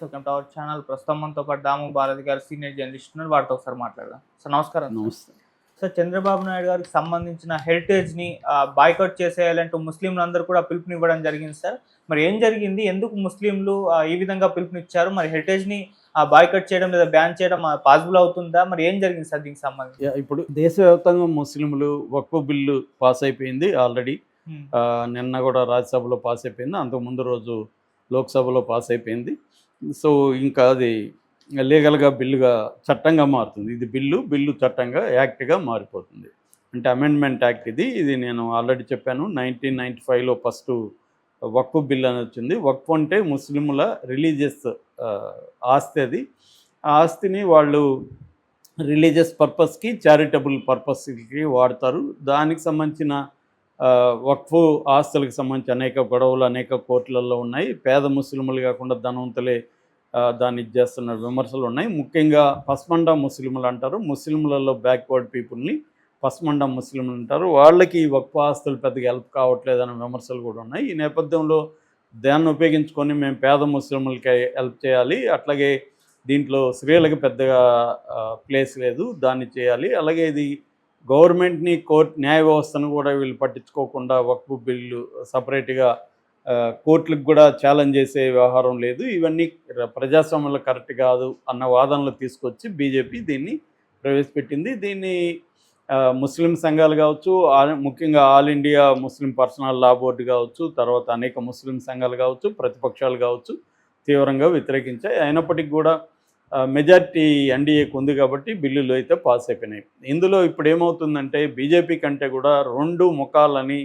Welcome to our channel. ప్రస్తుతం మనతో పాటు దాము భారతి గారు సీనియర్ జర్నలిస్ట్ ఉన్నారు. వారితో ఒకసారి మాట్లాడదాం. సార్ నమస్కారం. నమస్తే. సార్ చంద్రబాబు నాయుడు గారికి సంబంధించిన హెరిటేజ్ని బాయ్కాట్ చేసేయాలంటూ ముస్లింలందరూ కూడా పిలుపునివ్వడం జరిగింది సార్. మరి ఏం జరిగింది? ఎందుకు ముస్లింలు ఈ విధంగా పిలుపునిచ్చారు? మరి హెరిటేజ్ని బాయ్కాట్ చేయడం లేదా బ్యాన్ చేయడం పాసిబుల్ అవుతుందా? మరి ఏం జరిగింది సార్ దీనికి సంబంధించి? ఇప్పుడు దేశవ్యాప్తంగా ముస్లింలు వక్ఫ్ బిల్లు పాస్ అయిపోయింది ఆల్రెడీ. నిన్న కూడా రాజ్యసభలో పాస్ అయిపోయింది, అంతకుముందు రోజు లోక్సభలో పాస్ అయిపోయింది. సో ఇంకా అది లీగల్గా బిల్లుగా చట్టంగా మారుతుంది. ఇది బిల్లు చట్టంగా యాక్ట్గా మారిపోతుంది. అంటే అమెండ్మెంట్ యాక్ట్ ఇది నేను ఆల్రెడీ చెప్పాను. 1995లో ఫస్ట్ వక్ఫ్ బిల్ అని వచ్చింది. వక్ఫ్ అంటే ముస్లింల రిలీజియస్ ఆస్తి. అది ఆ ఆస్తిని వాళ్ళు రిలీజియస్ పర్పస్కి, చారిటబుల్ పర్పస్కి వాడతారు. దానికి సంబంధించిన వక్ఫ్ ఆస్తులకు సంబంధించి అనేక గొడవలు అనేక కోర్టులలో ఉన్నాయి. పేద ముస్లింలు కాకుండా ధనవంతులే దాన్ని చేస్తున్న విమర్శలు ఉన్నాయి. ముఖ్యంగా పస్మండా ముస్లింలు అంటారు. ముస్లింలలో బ్యాక్వర్డ్ పీపుల్ని పస్మండా ముస్లింలు అంటారు. వాళ్ళకి వక్ఫ్ ఆస్తులు పెద్దగా హెల్ప్ కావట్లేదనే విమర్శలు కూడా ఉన్నాయి. ఈ నేపథ్యంలో దాన్ని ఉపయోగించుకొని మేము పేద ముస్లింలకి హెల్ప్ చేయాలి, అట్లాగే దీంట్లో స్త్రీలకు పెద్దగా ప్లేస్ లేదు, దాన్ని చేయాలి. అలాగే ఇది గవర్నమెంట్ని, న్యాయ వ్యవస్థను కూడా వీళ్ళు పట్టించుకోకుండా వక్ఫ్ బిల్లు సపరేట్గా కోర్టులకు కూడా ఛాలెంజ్ చేసే వ్యవహారం లేదు. ఇవన్నీ ప్రజాస్వామ్యంలో కరెక్ట్ కాదు అన్న వాదనలు తీసుకొచ్చి బీజేపీ దీన్ని ప్రవేశపెట్టింది. దీన్ని ముస్లిం సంఘాలు కావచ్చు, ముఖ్యంగా all India Muslim personal law board కావచ్చు, తర్వాత అనేక ముస్లిం సంఘాలు కావచ్చు, ప్రతిపక్షాలు కావచ్చు తీవ్రంగా వ్యతిరేకించాయి. అయినప్పటికీ కూడా మెజారిటీ ఎన్డీఏకి ఉంది కాబట్టి బిల్లులు అయితే పాస్ అయిపోయినాయి. ఇందులో ఇప్పుడు ఏమవుతుందంటే బీజేపీ కంటే కూడా రెండు ముఖాలని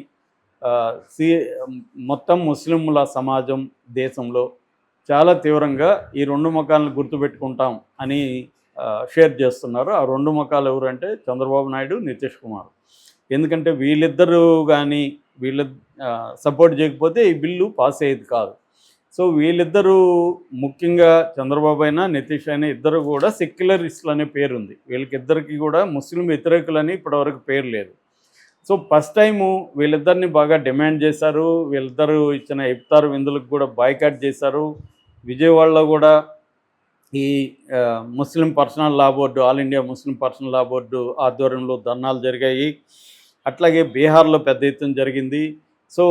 మొత్తం ముస్లింల సమాజం దేశంలో చాలా తీవ్రంగా ఈ రెండు ముఖాలను గుర్తుపెట్టుకుంటాం అని షేర్ చేస్తున్నారు. ఆ రెండు ముఖాలు ఎవరంటే చంద్రబాబు నాయుడు, నితీష్ కుమార్. ఎందుకంటే వీళ్ళిద్దరూ కానీ సపోర్ట్ చేయకపోతే ఈ బిల్లు పాస్ అయ్యేది కాదు. సో వీళ్ళిద్దరూ ముఖ్యంగా చంద్రబాబు అయినా నితీష్ అయినా ఇద్దరు కూడా సెక్యులరిస్టులు అనే పేరు ఉంది. వీళ్ళకిద్దరికి కూడా ముస్లిం వ్యతిరేకులని ఇప్పటివరకు పేరు లేదు. సో ఫస్ట్ టైము వీళ్ళిద్దరిని బాగా డిమాండ్ చేశారు. వీళ్ళిద్దరూ ఇచ్చిన ఇఫ్తార్ విందులకు కూడా బాయ్కాట్ చేశారు. విజయవాడలో కూడా ఈ Muslim personal law board, all India Muslim personal law board ఆధ్వర్యంలో ధర్నాలు జరిగాయి. అట్లాగే బీహార్లో పెద్ద ఎత్తున జరిగింది. సో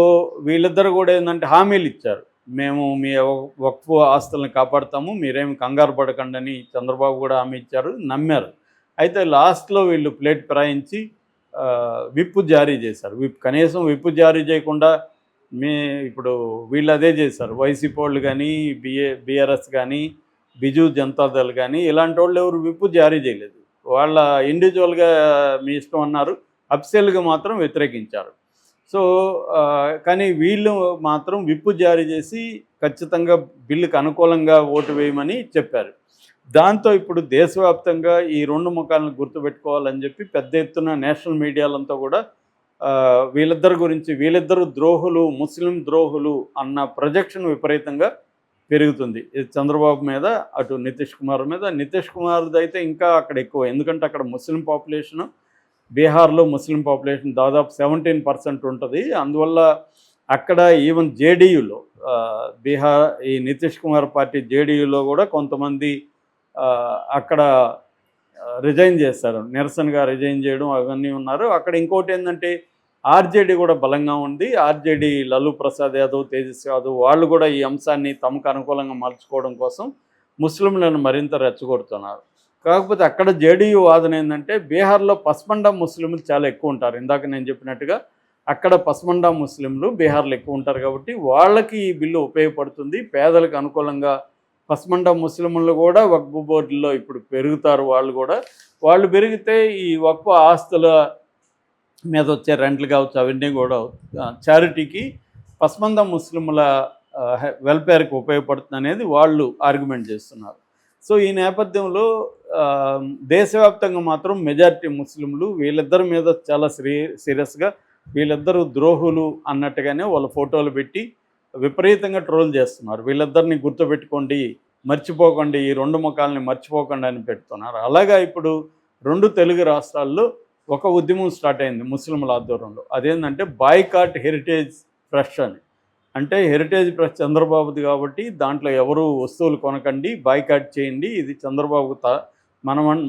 వీళ్ళిద్దరు కూడా ఏంటంటే హామీలు ఇచ్చారు, మేము మీ వక్ఫ్ ఆస్తులను కాపాడుతాము, మీరేమి కంగారు పడకండి అని చంద్రబాబు కూడా హామీ ఇచ్చారు, నమ్మారు. అయితే లాస్ట్లో వీళ్ళు ప్లేట్ ఫిరాయించి విప్ జారీ చేశారు. కనీసం విప్ జారీ చేయకుండా ఇప్పుడు వీళ్ళు అదే చేశారు. వైసీపీ వాళ్ళు కానీ, బీఆర్ఎస్ కానీ, బిజు జనతాదళ్ కానీ ఇలాంటి వాళ్ళు ఎవరు విప్ జారీ చేయలేదు. వాళ్ళ ఇండివిజువల్గా మీ ఇష్టం అన్నారు, అఫీషియల్గా మాత్రం వ్యతిరేకించారు. సో కానీ వీళ్ళు మాత్రం విప్పు జారీ చేసి ఖచ్చితంగా బిల్లుకు అనుకూలంగా ఓటు వేయమని చెప్పారు. దాంతో ఇప్పుడు దేశవ్యాప్తంగా ఈ రెండు ముఖాలను గుర్తుపెట్టుకోవాలని చెప్పి పెద్ద ఎత్తున నేషనల్ మీడియాలంతా కూడా వీళ్ళిద్దరు ద్రోహులు, ముస్లిం ద్రోహులు అన్న ప్రొజెక్షన్ విపరీతంగా పెరుగుతుంది. చంద్రబాబు మీద, అటు నితీష్ కుమార్ మీద. నితీష్ కుమార్ది అయితే ఇంకా అక్కడ ఎక్కువ, ఎందుకంటే అక్కడ ముస్లిం పాపులేషను, బీహార్లో ముస్లిం పాపులేషన్ దాదాపు 17% ఉంటుంది. అందువల్ల అక్కడ ఈవెన్ జేడీయూలో ఈ నితీష్ కుమార్ పార్టీ జేడీయూలో కూడా కొంతమంది అక్కడ రిజైన్ చేస్తారు, నిరసనగా రిజైన్ చేయడం అవన్నీ ఉన్నారు. అక్కడ ఇంకోటి ఏంటంటే ఆర్జేడీ కూడా బలంగా ఉంది. ఆర్జేడీ లల్లూ ప్రసాద్ యాదవ్, తేజస్వి యాదవ్ వాళ్ళు కూడా ఈ అంశాన్ని తమకు అనుకూలంగా మలుచుకోవడం కోసం ముస్లింలను మరింత రెచ్చగొడుతున్నారు. కాకపోతే అక్కడ జేడీయూ వాదన ఏంటంటే బీహార్లో పస్మండా ముస్లింలు చాలా ఎక్కువ ఉంటారు. ఇందాక నేను చెప్పినట్టుగా అక్కడ పస్మండా ముస్లింలు బీహార్లో ఎక్కువ ఉంటారు కాబట్టి వాళ్ళకి ఈ బిల్లు ఉపయోగపడుతుంది. పేదలకు అనుకూలంగా పస్మండా ముస్లింలు కూడా వక్ఫ్ బోర్డులో ఇప్పుడు పెరుగుతారు. వాళ్ళు పెరిగితే ఈ వక్ఫ్ ఆస్తుల మీద వచ్చే రెంట్లు కావచ్చు అవన్నీ కూడా చారిటీకి, పస్మందా ముస్లింల వెల్ఫేర్కి ఉపయోగపడుతుంది అనేది వాళ్ళు ఆర్గ్యుమెంట్ చేస్తున్నారు. సో ఈ నేపథ్యంలో దేశవ్యాప్తంగా మాత్రం మెజారిటీ ముస్లింలు వీళ్ళిద్దరి మీద చాలా సీరియస్గా వీళ్ళిద్దరూ ద్రోహులు అన్నట్టుగానే వాళ్ళ ఫోటోలు పెట్టి విపరీతంగా ట్రోల్ చేస్తున్నారు. వీళ్ళిద్దరిని గుర్తుపెట్టుకోండి, మర్చిపోకండి, ఈ రెండు ముఖాలని మర్చిపోకండి అని పెడుతున్నారు. అలాగా ఇప్పుడు రెండు తెలుగు రాష్ట్రాల్లో ఒక ఉద్యమం స్టార్ట్ అయింది ముస్లింల ఆధ్వర్యంలో. అదేంటంటే బాయ్కాట్ హెరిటేజ్ ట్రస్ట్ అని. అంటే హెరిటేజ్ ప్రెస్ చంద్రబాబుది కాబట్టి దాంట్లో ఎవరు వస్తువులు కొనకండి, బాయ్కాట్ చేయండి, ఇది చంద్రబాబు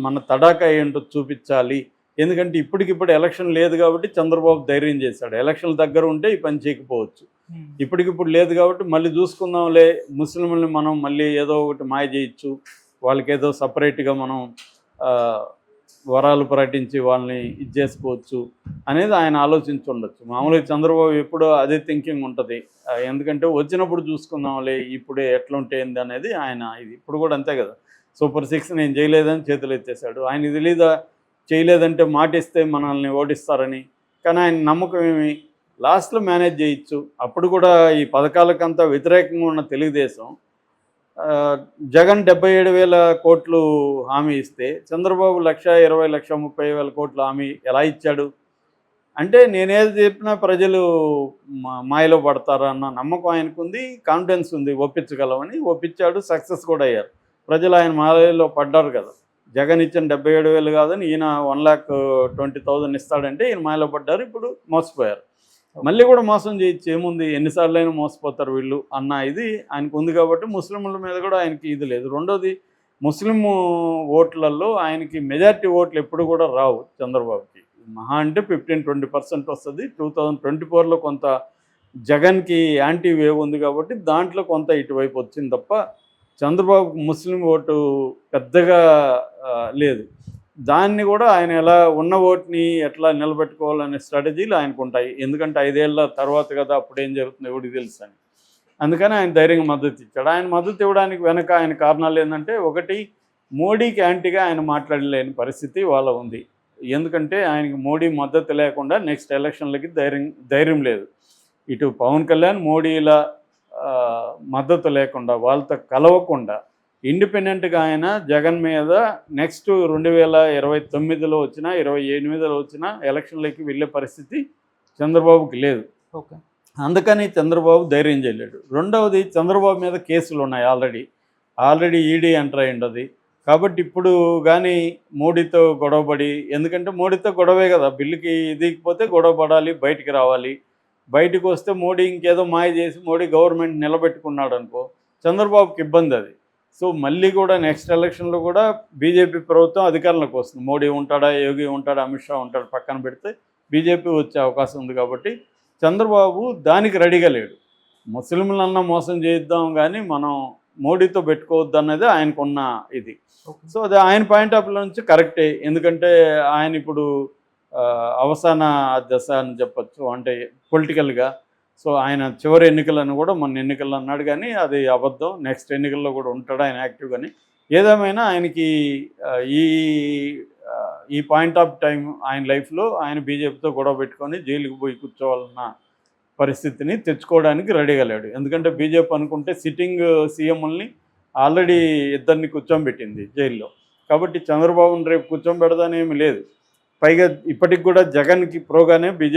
మన తడాకా ఏంటో చూపించాలి. ఎందుకంటే ఇప్పటికిప్పుడు ఎలక్షన్ లేదు కాబట్టి చంద్రబాబు ధైర్యం చేశాడు. ఎలక్షన్ల దగ్గర ఉంటే ఈ పని చేయకపోవచ్చు. ఇప్పటికిప్పుడు లేదు కాబట్టి మళ్ళీ చూసుకుందాంలే, ముస్లింలని మనం మళ్ళీ ఏదో ఒకటి మాయ చేయొచ్చు, వాళ్ళకి ఏదో సపరేట్గా మనం వరాలు ప్రకటించి వాళ్ళని ఇది చేసుకోవచ్చు అనేది ఆయన ఆలోచించి ఉండొచ్చు. మామూలుగా చంద్రబాబు ఎప్పుడూ అదే థింకింగ్ ఉంటుంది. ఎందుకంటే వచ్చినప్పుడు చూసుకుందాంలే, ఇప్పుడే ఎట్లా ఉంటే ఏంది అనేది ఆయన ఇది. ఇప్పుడు కూడా అంతే కదా, సూపర్ 6 నేను చేయలేదని చేతులు ఎత్తేసాడు. ఆయన తెలీదా చేయలేదంటే మాట ఇస్తే మనల్ని ఓడిస్తారని. కానీ ఆయన నమ్మకం ఏమి, లాస్ట్లో మేనేజ్ చేయొచ్చు. అప్పుడు కూడా ఈ పథకాలకంతా వ్యతిరేకంగా ఉన్న తెలుగుదేశం జగన్ 77,000 కోట్లు హామీ ఇస్తే చంద్రబాబు 1,20,000 1,30,000 కోట్ల హామీ ఎలా ఇచ్చాడు? అంటే నేనేది చెప్పినా ప్రజలు మాయలో పడతారా అన్న నమ్మకం ఆయనకుంది, కాన్ఫిడెన్స్ ఉంది, ఒప్పించగలమని. ఒప్పించాడు, సక్సెస్ కూడా అయ్యారు. ప్రజలు ఆయన మాయలో పడ్డారు కదా. జగన్ ఇచ్చిన 77,000 కాదని ఈయన 1,20,000 ఇస్తాడంటే ఈయన మాయలో పడ్డారు. ఇప్పుడు మోసపోయారు. మళ్ళీ కూడా మోసం చేయొచ్చు, ఏముంది, ఎన్నిసార్లైనా మోసపోతారు వీళ్ళు అన్న ఇది ఆయనకు ఉంది. కాబట్టి ముస్లింల మీద కూడా ఆయనకి ఇది లేదు. రెండోది, ముస్లిం ఓట్లలో ఆయనకి మెజారిటీ ఓట్లు ఎప్పుడు కూడా రావు చంద్రబాబుకి. మహా అంటే 15-20% వస్తుంది. 2024లో కొంత జగన్కి యాంటీ వేవ్ ఉంది కాబట్టి దాంట్లో కొంత ఇటువైపు వచ్చింది తప్ప చంద్రబాబు ముస్లిం ఓటు పెద్దగా లేదు. దాన్ని కూడా ఆయన ఎలా ఉన్న ఓటుని ఎట్లా నిలబెట్టుకోవాలనే స్ట్రాటజీలు ఆయనకు ఉంటాయి. ఎందుకంటే 5 ఏళ్ల తర్వాత కదా, అప్పుడేం జరుగుతుంది ఎవరికి తెలుసు అని. అందుకని ఆయన ధైర్యంగా మద్దతు ఇచ్చాడు. ఆయన మద్దతు ఇవ్వడానికి వెనక ఆయన కారణాలు ఏంటంటే, ఒకటి, మోడీకి యాంటీగా ఆయన మాట్లాడలేని పరిస్థితి వాళ్ళ ఉంది. ఎందుకంటే ఆయనకి మోడీ మద్దతు లేకుండా నెక్స్ట్ ఎలక్షన్లకి ధైర్యం లేదు. ఇటు పవన్ కళ్యాణ్ మోడీల మద్దతు లేకుండా, వాళ్ళతో కలవకుండా ఇండిపెండెంట్గా ఆయన జగన్ మీద నెక్స్ట్ 2029లో వచ్చినా 2028లో వచ్చినా ఎలక్షన్లకి వెళ్ళే పరిస్థితి చంద్రబాబుకి లేదు. ఓకే, అందుకని చంద్రబాబు ధైర్యం చేయలేడు. రెండవది, చంద్రబాబు మీద కేసులు ఉన్నాయి ఆల్రెడీ ఈడీ ఎంటర్ అయ్యింది. కాబట్టి ఇప్పుడు కానీ మోడీతో గొడవపడి, ఎందుకంటే మోడీతో గొడవే కదా, బిల్లుకి దిగిపోతే గొడవ పడాలి, బయటికి రావాలి. బయటకు వస్తే మోడీ ఇంకేదో మాయ చేసి మోడీ గవర్నమెంట్ నిలబెట్టుకున్నాడు అనుకో, చంద్రబాబుకి ఇబ్బంది అది. సో మళ్ళీ కూడా నెక్స్ట్ ఎలక్షన్లో కూడా బీజేపీ ప్రభుత్వం అధికారంలోకి వస్తుంది. మోడీ ఉంటాడా, యోగి ఉంటాడా, అమిత్ షా ఉంటాడు, పక్కన పెడితే బీజేపీ వచ్చే అవకాశం ఉంది. కాబట్టి చంద్రబాబు దానికి రెడీగా లేడు. ముస్లింలన్నా మోసం చేద్దాం కానీ మనం మోడీతో పెట్టుకోవద్దు అన్నది ఆయనకున్న ఇది. సో అది ఆయన పాయింట్ ఆఫ్ వ్యూ నుంచి కరెక్టే. ఎందుకంటే ఆయన ఇప్పుడు అవసాన దశ అని చెప్పచ్చు, అంటే పొలిటికల్గా. సో ఆయన చివరి ఎన్నికలను కూడా మొన్న ఎన్నికల్లో అన్నాడు, కానీ అది అబద్ధం. నెక్స్ట్ ఎన్నికల్లో కూడా ఉంటాడు ఆయన యాక్టివ్గాని. ఏదేమైనా ఆయనకి ఈ పాయింట్ ఆఫ్ టైం ఆయన లైఫ్లో ఆయన బీజేపీతో గొడవ పెట్టుకొని జైలుకి పోయి కూర్చోవాలన్న పరిస్థితిని తెచ్చుకోవడానికి రెడీగా లేడు. ఎందుకంటే బీజేపీ అనుకుంటే సిట్టింగ్ సీఎంలని ఆల్రెడీ ఇద్దరిని కూర్చోబెట్టింది జైల్లో. కాబట్టి చంద్రబాబుని రేపు కూర్చోబెడదానేమి లేదు. పైగా ఇప్పటికి కూడా జగన్కి ప్రోగానే బీజేపీ